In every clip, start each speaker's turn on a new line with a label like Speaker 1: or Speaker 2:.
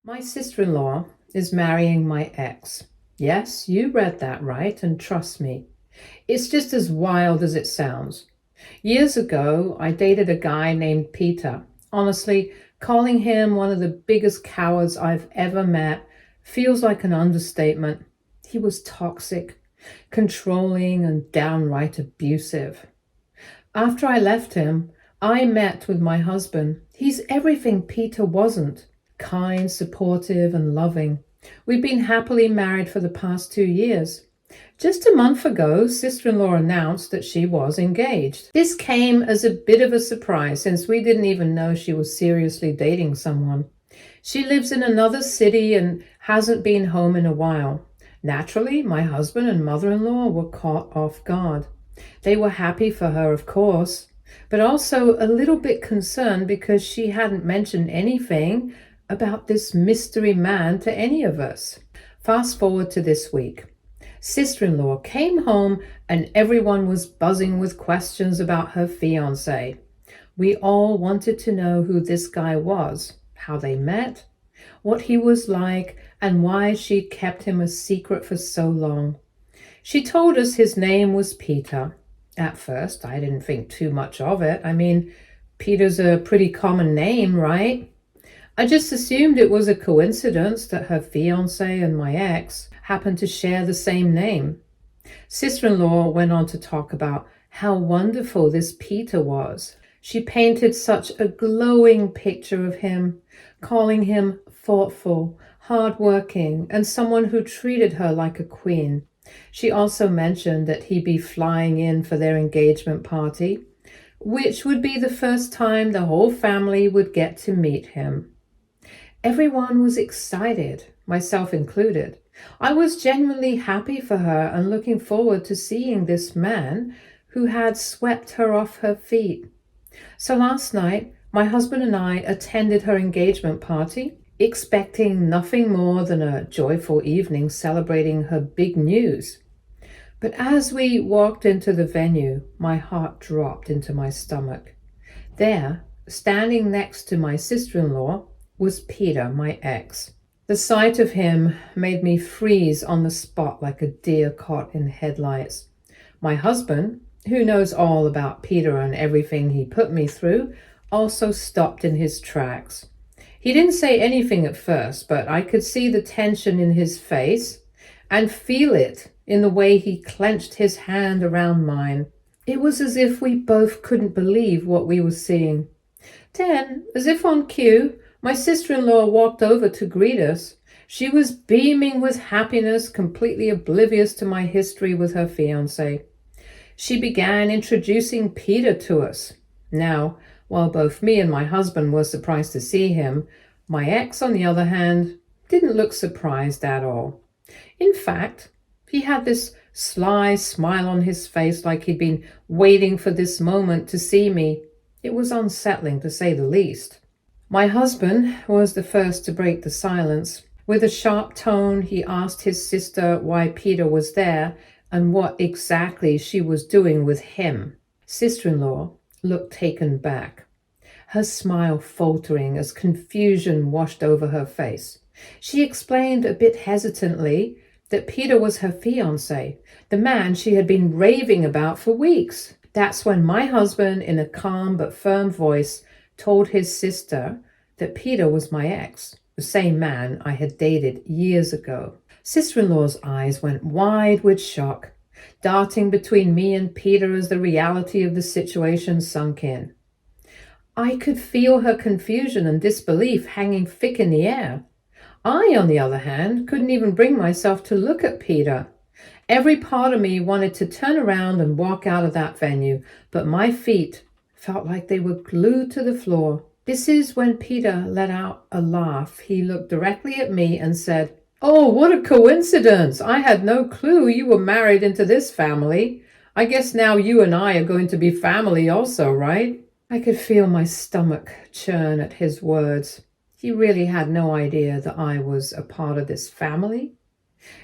Speaker 1: My sister-in-law is marrying my ex. Yes, you read that right, and trust me, it's just as wild as it sounds. Years ago, I dated a guy named Peter. Honestly, calling him one of the biggest cowards I've ever met feels like an understatement. He was toxic, controlling, and downright abusive. After I left him, I met with my husband. He's everything Peter wasn't: kind, supportive, and loving. We've been happily married for the past 2 years. Just a month ago, sister-in-law announced that she was engaged. This came as a bit of a surprise since we didn't even know she was seriously dating someone. She lives in another city and hasn't been home in a while. Naturally, my husband and mother-in-law were caught off guard. They were happy for her, of course, but also a little bit concerned because she hadn't mentioned anything about this mystery man to any of us. Fast forward to this week. Sister-in-law came home and everyone was buzzing with questions about her fiancé. We all wanted to know who this guy was, how they met, what he was like, and why she'd kept him a secret for so long. She told us his name was Peter. At first, I didn't think too much of it. I mean, Peter's a pretty common name, right? I just assumed it was a coincidence that her fiancé and my ex happened to share the same name. Sister-in-law went on to talk about how wonderful this Peter was. She painted such a glowing picture of him, calling him thoughtful, hardworking, and someone who treated her like a queen. She also mentioned that he'd be flying in for their engagement party, which would be the first time the whole family would get to meet him. Everyone was excited, myself included. I was genuinely happy for her and looking forward to seeing this man who had swept her off her feet. So last night, my husband and I attended her engagement party, expecting nothing more than a joyful evening celebrating her big news. But as we walked into the venue, my heart dropped into my stomach. There, standing next to my sister-in-law, was Peter, my ex. The sight of him made me freeze on the spot like a deer caught in headlights. My husband, who knows all about Peter and everything he put me through, also stopped in his tracks. He didn't say anything at first, but I could see the tension in his face and feel it in the way he clenched his hand around mine. It was as if we both couldn't believe what we were seeing. Then, as if on cue, my sister-in-law walked over to greet us. She was beaming with happiness, completely oblivious to my history with her fiancé. She began introducing Peter to us. Now, while both me and my husband were surprised to see him, my ex, on the other hand, didn't look surprised at all. In fact, he had this sly smile on his face like he'd been waiting for this moment to see me. It was unsettling, to say the least. My husband was the first to break the silence. With a sharp tone, he asked his sister why Peter was there and what exactly she was doing with him. Sister-in-law looked taken back, her smile faltering as confusion washed over her face. She explained a bit hesitantly that Peter was her fiancé, the man she had been raving about for weeks. That's when my husband, in a calm but firm voice, told his sister that Peter was my ex, the same man I had dated years ago. Sister-in-law's eyes went wide with shock, darting between me and Peter as the reality of the situation sunk in. I could feel her confusion and disbelief hanging thick in the air. I, on the other hand, couldn't even bring myself to look at Peter. Every part of me wanted to turn around and walk out of that venue, but my feet felt like they were glued to the floor. This is when Peter let out a laugh. He looked directly at me and said, "Oh, what a coincidence! I had no clue you were married into this family. I guess now you and I are going to be family also, right?" I could feel my stomach churn at his words. He really had no idea that I was a part of this family.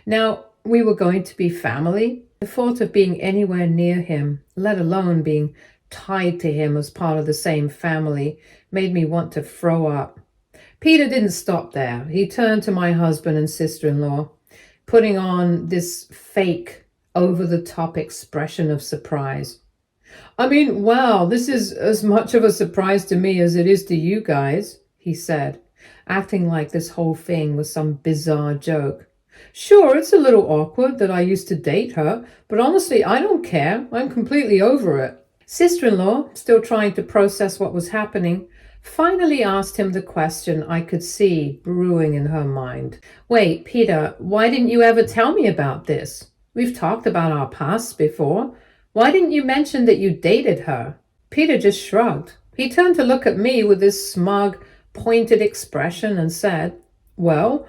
Speaker 1: Now, we were going to be family. The thought of being anywhere near him, let alone being tied to him as part of the same family, made me want to throw up. Peter didn't stop there. He turned to my husband and sister-in-law, putting on this fake, over-the-top expression of surprise. I mean, wow, this is as much of a surprise to me as it is to you guys, he said, acting like this whole thing was some bizarre joke. Sure, it's a little awkward that I used to date her, but honestly, I don't care. I'm completely over it. Sister-in-law, still trying to process what was happening, finally asked him the question I could see brewing in her mind. Wait, Peter, why didn't you ever tell me about this? We've talked about our pasts before. Why didn't you mention that you dated her? Peter just shrugged. He turned to look at me with this smug, pointed expression and said, well,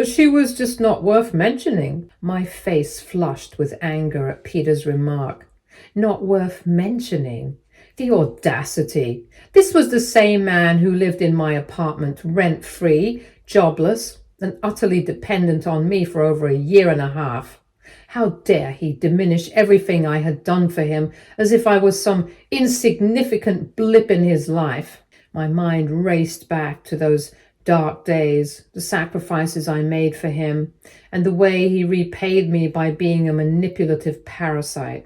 Speaker 1: she was just not worth mentioning. My face flushed with anger at Peter's remark. Not worth mentioning. The audacity. This was the same man who lived in my apartment rent-free, jobless, and utterly dependent on me for over a year and a half. How dare he diminish everything I had done for him as if I was some insignificant blip in his life. My mind raced back to those dark days, the sacrifices I made for him, and the way he repaid me by being a manipulative parasite.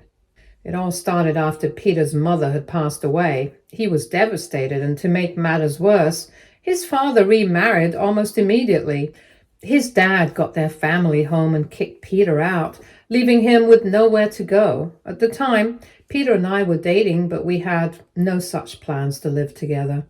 Speaker 1: It all started after Peter's mother had passed away. He was devastated, and to make matters worse, his father remarried almost immediately. His dad got their family home and kicked Peter out, leaving him with nowhere to go. At the time, Peter and I were dating, but we had no such plans to live together.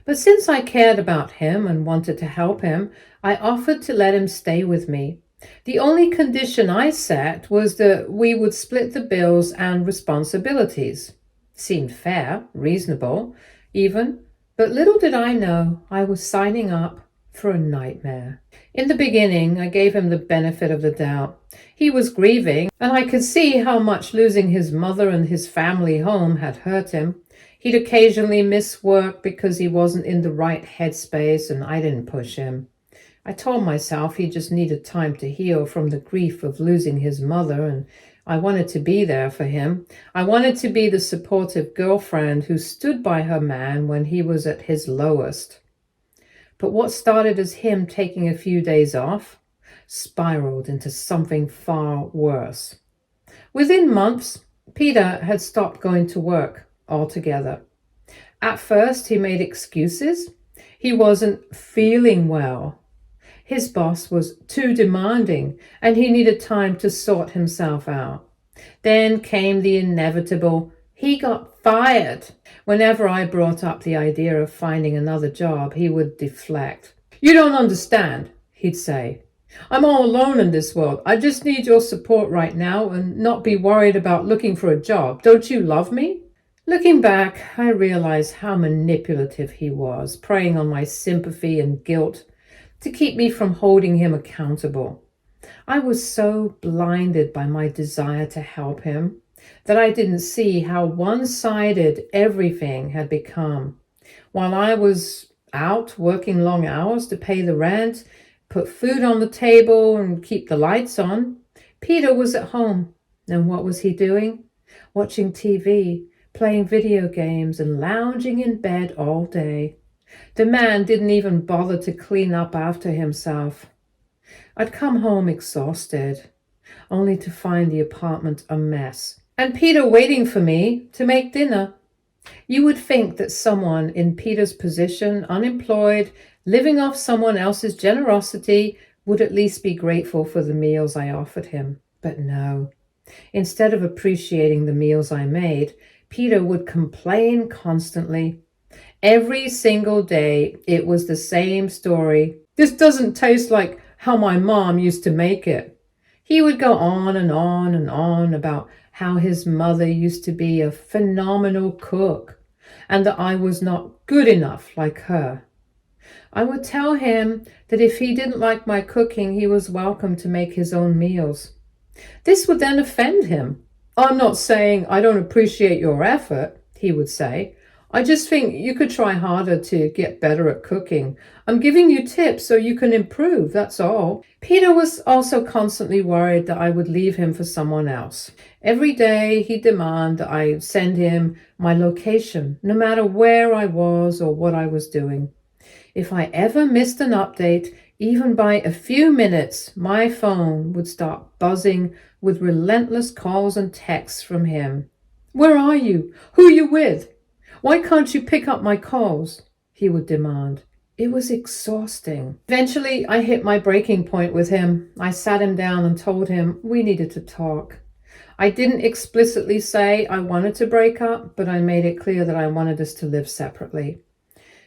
Speaker 1: But since I cared about him and wanted to help him, I offered to let him stay with me. The only condition I set was that we would split the bills and responsibilities. Seemed fair, reasonable, even, but little did I know I was signing up for a nightmare. In the beginning, I gave him the benefit of the doubt. He was grieving, and I could see how much losing his mother and his family home had hurt him. He'd occasionally miss work because he wasn't in the right headspace, and I didn't push him. I told myself he just needed time to heal from the grief of losing his mother, and I wanted to be there for him. I wanted to be the supportive girlfriend who stood by her man when he was at his lowest. But what started as him taking a few days off spiraled into something far worse. Within months, Peter had stopped going to work altogether. At first, he made excuses. He wasn't feeling well. His boss was too demanding, and he needed time to sort himself out. Then came the inevitable, he got fired. Whenever I brought up the idea of finding another job, he would deflect. You don't understand, he'd say. I'm all alone in this world. I just need your support right now and not be worried about looking for a job. Don't you love me? Looking back, I realized how manipulative he was, preying on my sympathy and guilt to keep me from holding him accountable. I was so blinded by my desire to help him that I didn't see how one-sided everything had become. While I was out working long hours to pay the rent, put food on the table, and keep the lights on, Peter was at home. And what was he doing? Watching TV, playing video games, and lounging in bed all day. The man didn't even bother to clean up after himself. I'd come home exhausted, only to find the apartment a mess, and Peter waiting for me to make dinner. You would think that someone in Peter's position, unemployed, living off someone else's generosity, would at least be grateful for the meals I offered him. But no. Instead of appreciating the meals I made, Peter would complain constantly. Every single day, it was the same story. This doesn't taste like how my mom used to make it. He would go on and on and on about how his mother used to be a phenomenal cook and that I was not good enough like her. I would tell him that if he didn't like my cooking, he was welcome to make his own meals. This would then offend him. I'm not saying I don't appreciate your effort, he would say. I just think you could try harder to get better at cooking. I'm giving you tips so you can improve, that's all. Peter was also constantly worried that I would leave him for someone else. Every day he'd demand that I send him my location, no matter where I was or what I was doing. If I ever missed an update, even by a few minutes, my phone would start buzzing with relentless calls and texts from him. "Where are you? Who are you with? Why can't you pick up my calls?" he would demand. It was exhausting. Eventually, I hit my breaking point with him. I sat him down and told him we needed to talk. I didn't explicitly say I wanted to break up, but I made it clear that I wanted us to live separately.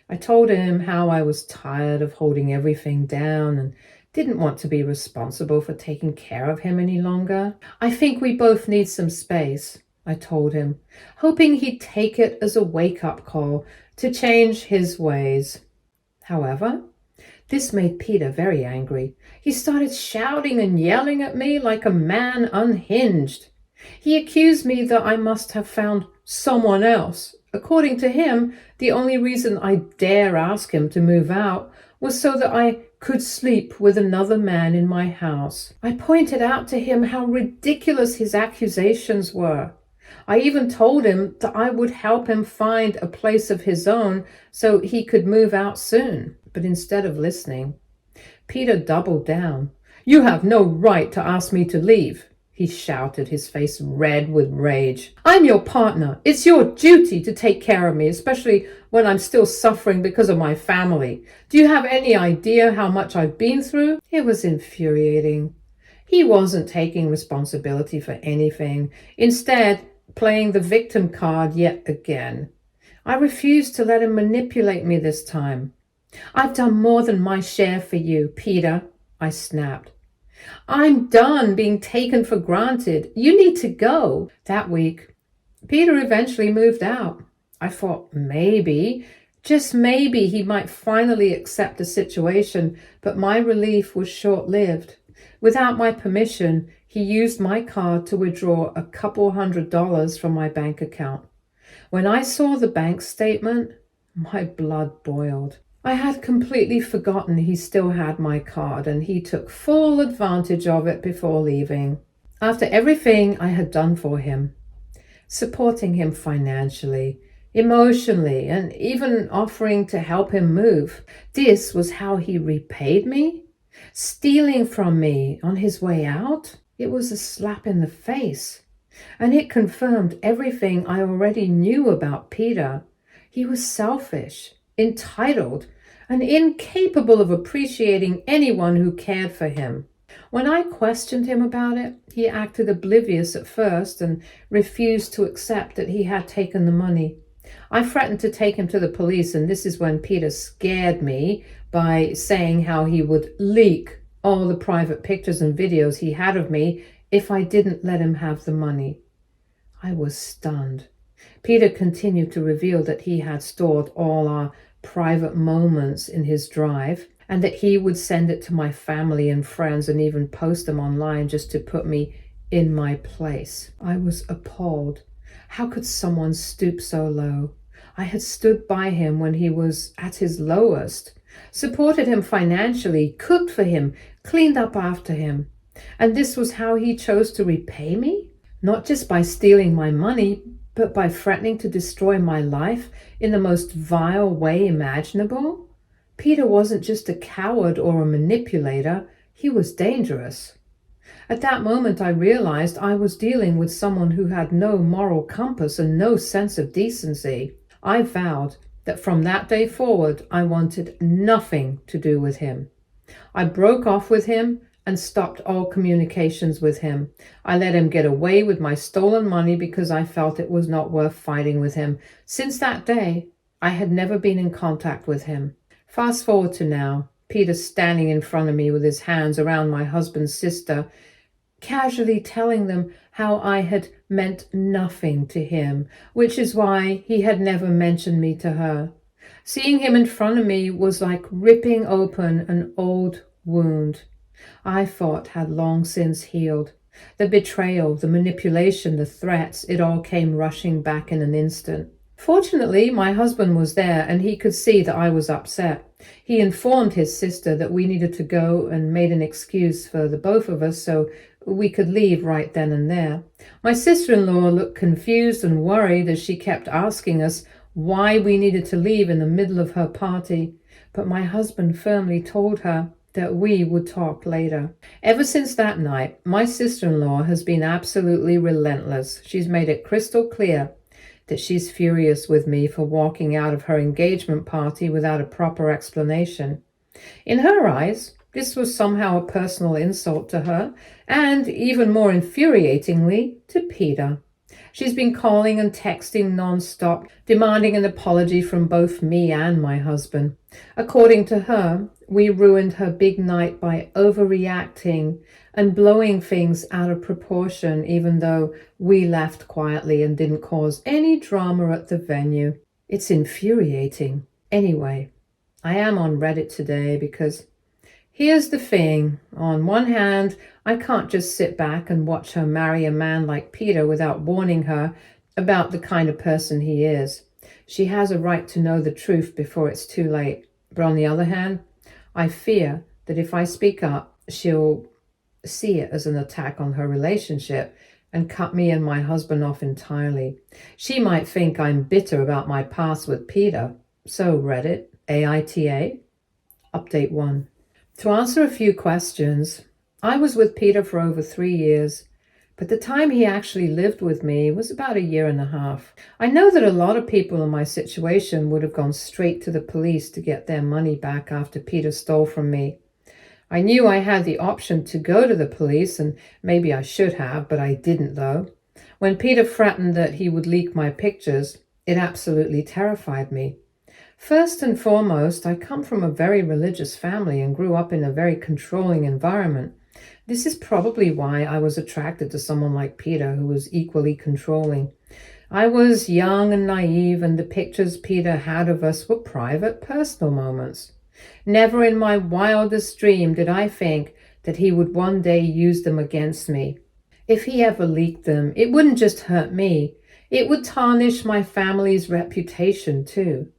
Speaker 1: I told him how I was tired of holding everything down and didn't want to be responsible for taking care of him any longer. "I think we both need some space," I told him, hoping he'd take it as a wake-up call to change his ways. However, this made Peter very angry. He started shouting and yelling at me like a man unhinged. He accused me that I must have found someone else. According to him, the only reason I dare ask him to move out was so that I could sleep with another man in my house. I pointed out to him how ridiculous his accusations were. I even told him that I would help him find a place of his own so he could move out soon. But instead of listening, Peter doubled down. "You have no right to ask me to leave," he shouted, his face red with rage. "I'm your partner. It's your duty to take care of me, especially when I'm still suffering because of my family. Do you have any idea how much I've been through?" It was infuriating. He wasn't taking responsibility for anything, instead playing the victim card yet again. I refused to let him manipulate me this time. "I've done more than my share for you, Peter," I snapped. "I'm done being taken for granted. You need to go." That week, Peter eventually moved out. I thought maybe, just maybe, he might finally accept the situation, but my relief was short-lived. Without my permission, he used my card to withdraw a couple $100 from my bank account. When I saw the bank statement, my blood boiled. I had completely forgotten he still had my card, and he took full advantage of it before leaving. After everything I had done for him, supporting him financially, emotionally, and even offering to help him move, this was how he repaid me? Stealing from me on his way out? It was a slap in the face, and it confirmed everything I already knew about Peter. He was selfish, entitled, and incapable of appreciating anyone who cared for him. When I questioned him about it, he acted oblivious at first and refused to accept that he had taken the money. I threatened to take him to the police, and this is when Peter scared me by saying how he would leak all the private pictures and videos he had of me if I didn't let him have the money. I was stunned. Peter continued to reveal that he had stored all our private moments in his drive, and that he would send it to my family and friends and even post them online just to put me in my place. I was appalled. How could someone stoop so low? I had stood by him when he was at his lowest, supported him financially, cooked for him, cleaned up after him. And this was how he chose to repay me? Not just by stealing my money, but by threatening to destroy my life in the most vile way imaginable? Peter wasn't just a coward or a manipulator, he was dangerous. At that moment, I realized I was dealing with someone who had no moral compass and no sense of decency. I vowed that from that day forward, I wanted nothing to do with him. I broke off with him and stopped all communications with him. I let him get away with my stolen money because I felt it was not worth fighting with him. Since that day, I had never been in contact with him. Fast forward to now, Peter standing in front of me with his hands around my husband's sister, casually telling them how I had meant nothing to him, which is why he had never mentioned me to her. Seeing him in front of me was like ripping open an old wound I thought had long since healed. The betrayal, the manipulation, the threats, it all came rushing back in an instant. Fortunately, my husband was there and he could see that I was upset. He informed his sister that we needed to go and made an excuse for the both of us so we could leave right then and there. My sister-in-law looked confused and worried as she kept asking us why we needed to leave in the middle of her party. but my husband firmly told her that we would talk later. Ever since that night, my sister-in-law has been absolutely relentless. She's made it crystal clear that she's furious with me for walking out of her engagement party without a proper explanation. In her eyes, this was somehow a personal insult to her, and even more infuriatingly, to Peter. She's been calling and texting non-stop, demanding an apology from both me and my husband. According to her, we ruined her big night by overreacting and blowing things out of proportion, even though we left quietly and didn't cause any drama at the venue. It's infuriating. Anyway, I am on Reddit today because here's the thing. On one hand, I can't just sit back and watch her marry a man like Peter without warning her about the kind of person he is. She has a right to know the truth before it's too late. But on the other hand, I fear that if I speak up, she'll see it as an attack on her relationship and cut me and my husband off entirely. She might think I'm bitter about my past with Peter. So Reddit, AITA, Update 1. To answer a few questions, I was with Peter for over 3 years, but the time he actually lived with me was about 1.5 years. I know that a lot of people in my situation would have gone straight to the police to get their money back after Peter stole from me. I knew I had the option to go to the police, and maybe I should have, but I didn't though. When Peter threatened that he would leak my pictures, it absolutely terrified me. First and foremost, I come from a very religious family and grew up in a very controlling environment. This is probably why I was attracted to someone like Peter, who was equally controlling. I was young and naive, and the pictures Peter had of us were private, personal moments. Never in my wildest dream did I think that he would one day use them against me. If he ever leaked them, it wouldn't just hurt me, it would tarnish my family's reputation too.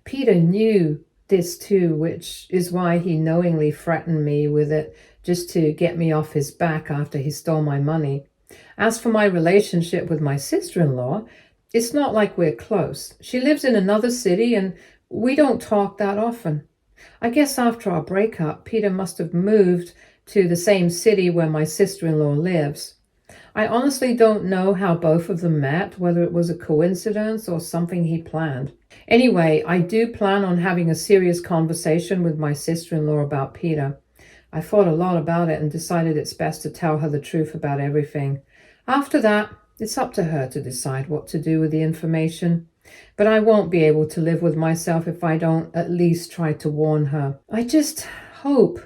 Speaker 1: Peter knew this too, which is why he knowingly threatened me with it just to get me off his back after he stole my money. As for my relationship with my sister-in-law, it's not like we're close. She lives in another city and we don't talk that often. I guess after our breakup, Peter must have moved to the same city where my sister-in-law lives. I honestly don't know how both of them met, whether it was a coincidence or something he planned. Anyway, I do plan on having a serious conversation with my sister-in-law about Peter. I thought a lot about it and decided it's best to tell her the truth about everything. After that, it's up to her to decide what to do with the information. But I won't be able to live with myself if I don't at least try to warn her. I just hope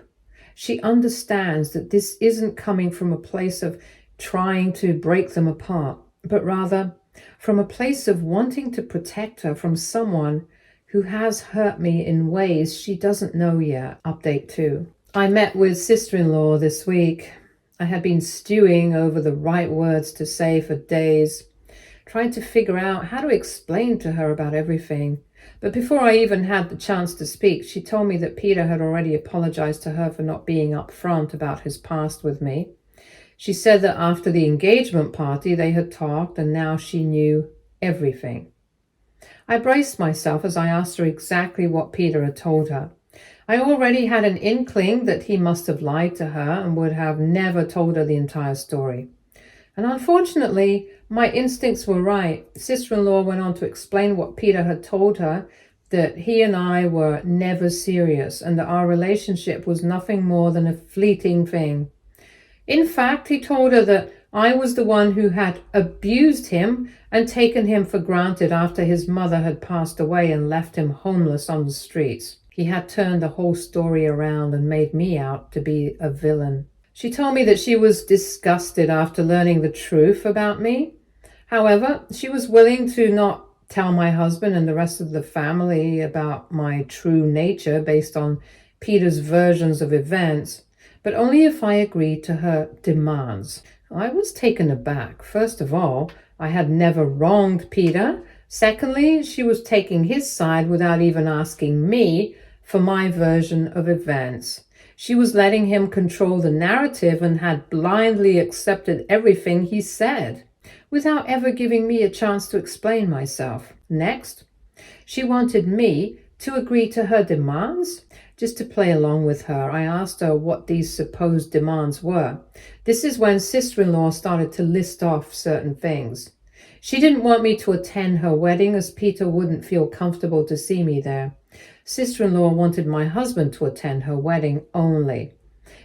Speaker 1: she understands that this isn't coming from a place of trying to break them apart, but rather from a place of wanting to protect her from someone who has hurt me in ways she doesn't know yet. Update 2. I met with sister-in-law this week. I had been stewing over the right words to say for days, trying to figure out how to explain to her about everything. But before I even had the chance to speak, she told me that Peter had already apologized to her for not being upfront about his past with me. She said that after the engagement party, they had talked and now she knew everything. I braced myself as I asked her exactly what Peter had told her. I already had an inkling that he must have lied to her and would have never told her the entire story. And unfortunately, my instincts were right. Sister-in-law went on to explain what Peter had told her, that he and I were never serious and that our relationship was nothing more than a fleeting thing. In fact, he told her that I was the one who had abused him and taken him for granted after his mother had passed away and left him homeless on the streets. He had turned the whole story around and made me out to be a villain. She told me that she was disgusted after learning the truth about me. However, she was willing to not tell my husband and the rest of the family about my true nature based on Peter's versions of events, but only if I agreed to her demands. I was taken aback. First of all, I had never wronged Peter. Secondly, she was taking his side without even asking me for my version of events. She was letting him control the narrative and had blindly accepted everything he said, without ever giving me a chance to explain myself. Next, she wanted me to agree to her demands? Just to play along with her, I asked her what these supposed demands were. This is when sister-in-law started to list off certain things. She didn't want me to attend her wedding as Peter wouldn't feel comfortable to see me there. Sister-in-law wanted my husband to attend her wedding only.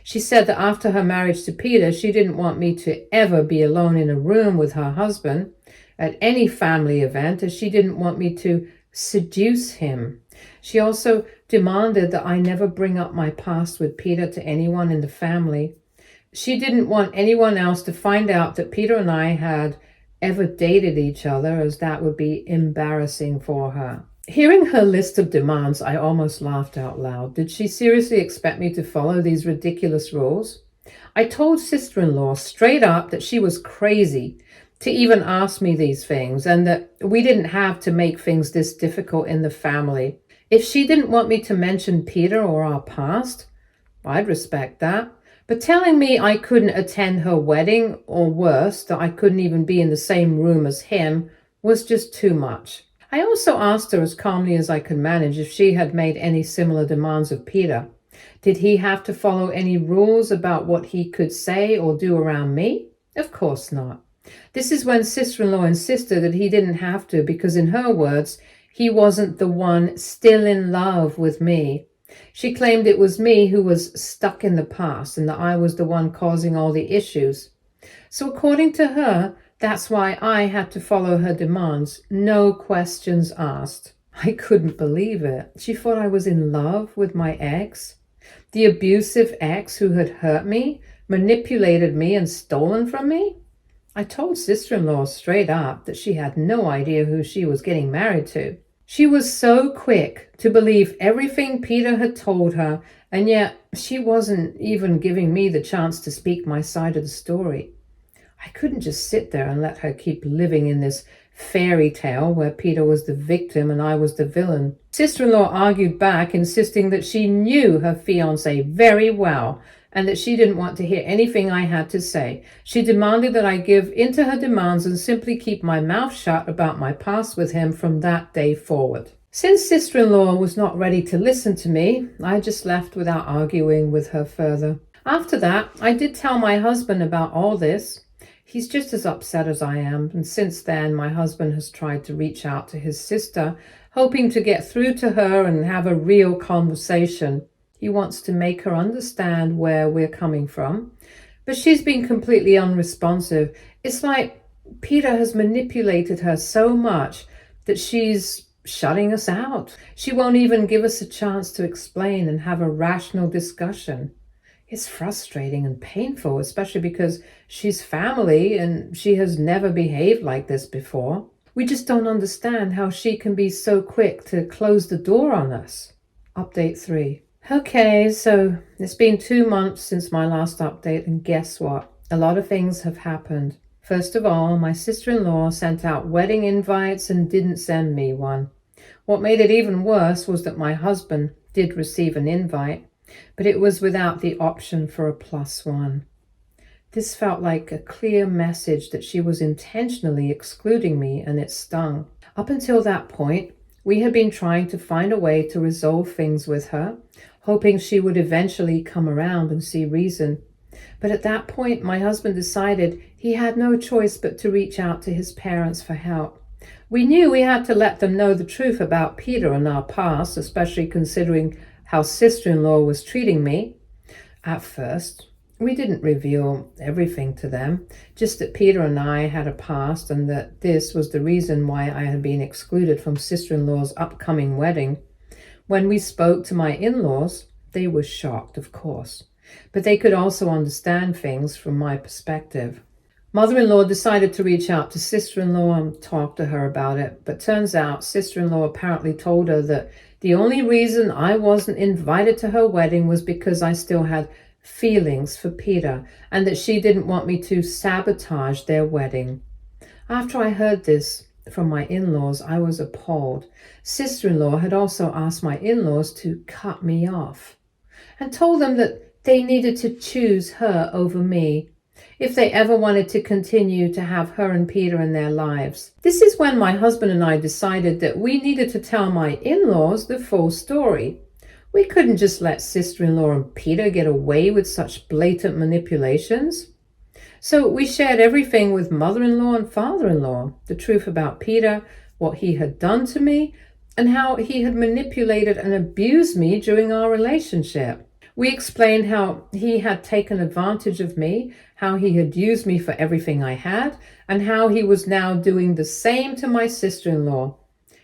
Speaker 1: She said that after her marriage to Peter, she didn't want me to ever be alone in a room with her husband at any family event, as she didn't want me to seduce him. She also demanded that I never bring up my past with Peter to anyone in the family. She didn't want anyone else to find out that Peter and I had ever dated each other, as that would be embarrassing for her. Hearing her list of demands, I almost laughed out loud. Did she seriously expect me to follow these ridiculous rules? I told sister-in-law straight up that she was crazy to even ask me these things, and that we didn't have to make things this difficult in the family. If she didn't want me to mention Peter or our past, I'd respect that. But telling me I couldn't attend her wedding, or worse, that I couldn't even be in the same room as him, was just too much. I also asked her as calmly as I could manage if she had made any similar demands of Peter. Did he have to follow any rules about what he could say or do around me? Of course not. This is when sister-in-law insisted that he didn't have to, because in her words, he wasn't the one still in love with me. She claimed it was me who was stuck in the past and that I was the one causing all the issues. So according to her, that's why I had to follow her demands, no questions asked. I couldn't believe it. She thought I was in love with my ex, the abusive ex who had hurt me, manipulated me, and stolen from me. I told sister-in-law straight up that she had no idea who she was getting married to. She was so quick to believe everything Peter had told her, and yet she wasn't even giving me the chance to speak my side of the story. I couldn't just sit there and let her keep living in this fairy tale where Peter was the victim and I was the villain. Sister-in-law argued back, insisting that she knew her fiancé very well and that she didn't want to hear anything I had to say. She demanded that I give in to her demands and simply keep my mouth shut about my past with him from that day forward. Since sister-in-law was not ready to listen to me, I just left without arguing with her further. After that, I did tell my husband about all this. He's just as upset as I am, and since then my husband has tried to reach out to his sister, hoping to get through to her and have a real conversation. He wants to make her understand where we're coming from, but she's been completely unresponsive. It's like Peter has manipulated her so much that she's shutting us out. She won't even give us a chance to explain and have a rational discussion. It's frustrating and painful, especially because she's family and she has never behaved like this before. We just don't understand how she can be so quick to close the door on us. Update 3. Okay, so it's been 2 months since my last update, and guess what? A lot of things have happened. First of all, my sister-in-law sent out wedding invites and didn't send me one. What made it even worse was that my husband did receive an invite, but it was without the option for a +1. This felt like a clear message that she was intentionally excluding me, and it stung. Up until that point, we had been trying to find a way to resolve things with her, hoping she would eventually come around and see reason. But at that point, my husband decided he had no choice but to reach out to his parents for help. We knew we had to let them know the truth about Peter and our past, especially considering how sister-in-law was treating me. At first, we didn't reveal everything to them, just that Peter and I had a past and that this was the reason why I had been excluded from sister-in-law's upcoming wedding. When we spoke to my in-laws, they were shocked, of course, but they could also understand things from my perspective. Mother-in-law decided to reach out to sister-in-law and talk to her about it, but turns out sister-in-law apparently told her that the only reason I wasn't invited to her wedding was because I still had feelings for Peter and that she didn't want me to sabotage their wedding. After I heard this from my in-laws, I was appalled. Sister-in-law had also asked my in-laws to cut me off and told them that they needed to choose her over me. if they ever wanted to continue to have her and Peter in their lives. This is when my husband and I decided that we needed to tell my in-laws the full story. We couldn't just let sister-in-law and Peter get away with such blatant manipulations. So we shared everything with mother-in-law and father-in-law, the truth about Peter, what he had done to me, and how he had manipulated and abused me during our relationship. We explained how he had taken advantage of me, how he had used me for everything I had, and how he was now doing the same to my sister-in-law.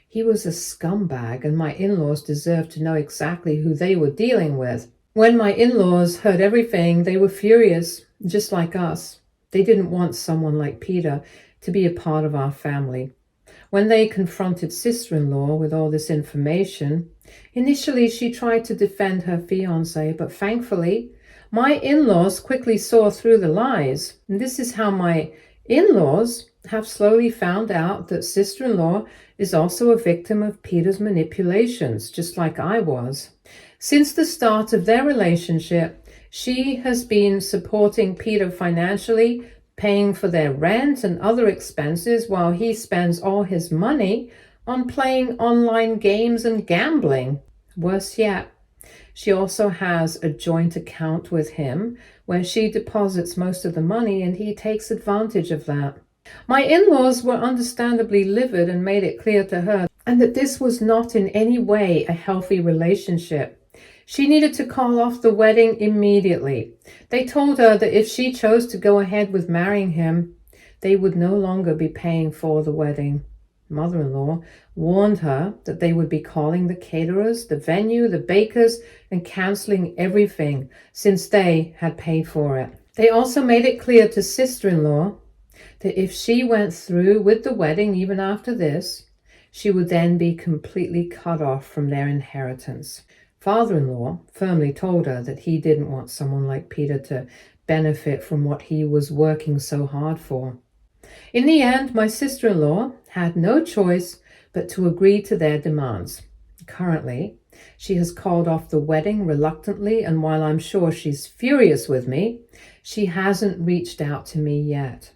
Speaker 1: He was a scumbag, and my in-laws deserved to know exactly who they were dealing with. When my in-laws heard everything, they were furious, just like us. They didn't want someone like Peter to be a part of our family. When they confronted sister-in-law with all this information, initially she tried to defend her fiancé, but thankfully, my in-laws quickly saw through the lies. And this is how my in-laws have slowly found out that sister-in-law is also a victim of Peter's manipulations, just like I was. Since the start of their relationship, she has been supporting Peter financially, paying for their rent and other expenses while he spends all his money on playing online games and gambling. Worse yet, she also has a joint account with him where she deposits most of the money and he takes advantage of that. My in-laws were understandably livid and made it clear to her and that this was not in any way a healthy relationship. She needed to call off the wedding immediately. They told her that if she chose to go ahead with marrying him, they would no longer be paying for the wedding. Mother-in-law warned her that they would be calling the caterers, the venue, the bakers, and canceling everything since they had paid for it. They also made it clear to sister-in-law that if she went through with the wedding even after this, she would then be completely cut off from their inheritance. Father-in-law firmly told her that he didn't want someone like Peter to benefit from what he was working so hard for. In the end, my sister-in-law had no choice but to agree to their demands. Currently, she has called off the wedding reluctantly, and while I'm sure she's furious with me, she hasn't reached out to me yet.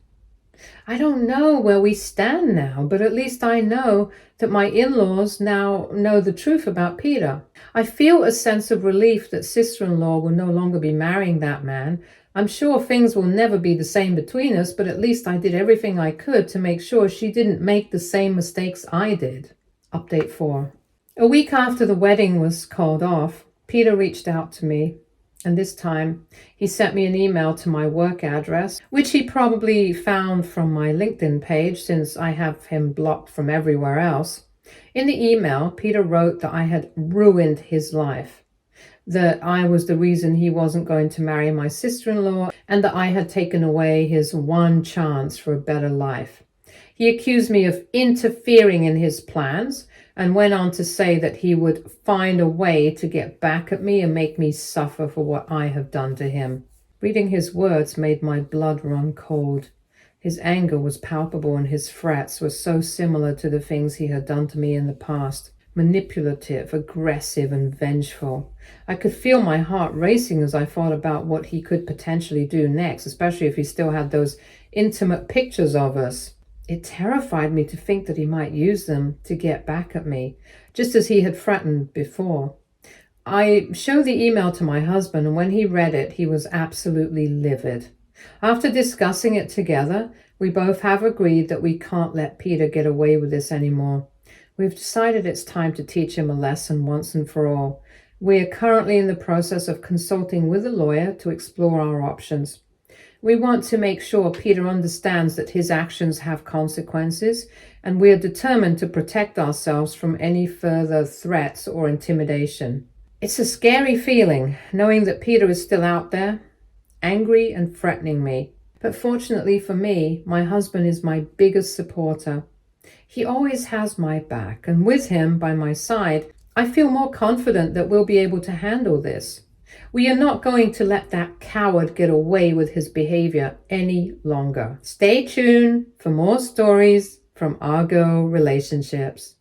Speaker 1: I don't know where we stand now, but at least I know that my in-laws now know the truth about Peter. I feel a sense of relief that sister-in-law will no longer be marrying that man. I'm sure things will never be the same between us, but at least I did everything I could to make sure she didn't make the same mistakes I did. Update 4. A week after the wedding was called off, Peter reached out to me. And this time, he sent me an email to my work address, which he probably found from my LinkedIn page since I have him blocked from everywhere else. In the email, Peter wrote that I had ruined his life, that I was the reason he wasn't going to marry my sister-in-law, and that I had taken away his one chance for a better life. He accused me of interfering in his plans, and went on to say that he would find a way to get back at me and make me suffer for what I have done to him. Reading his words made my blood run cold. His anger was palpable and his threats were so similar to the things he had done to me in the past. Manipulative, aggressive, and vengeful. I could feel my heart racing as I thought about what he could potentially do next, especially if he still had those intimate pictures of us. It terrified me to think that he might use them to get back at me, just as he had threatened before. I showed the email to my husband, and when he read it, he was absolutely livid. After discussing it together, we both have agreed that we can't let Peter get away with this anymore. We've decided it's time to teach him a lesson once and for all. We are currently in the process of consulting with a lawyer to explore our options. We want to make sure Peter understands that his actions have consequences, and we are determined to protect ourselves from any further threats or intimidation. It's a scary feeling, knowing that Peter is still out there, angry and threatening me. But fortunately for me, my husband is my biggest supporter. He always has my back, and with him by my side, I feel more confident that we'll be able to handle this. We are not going to let that coward get away with his behavior any longer. Stay tuned for more stories from Argo Relationships.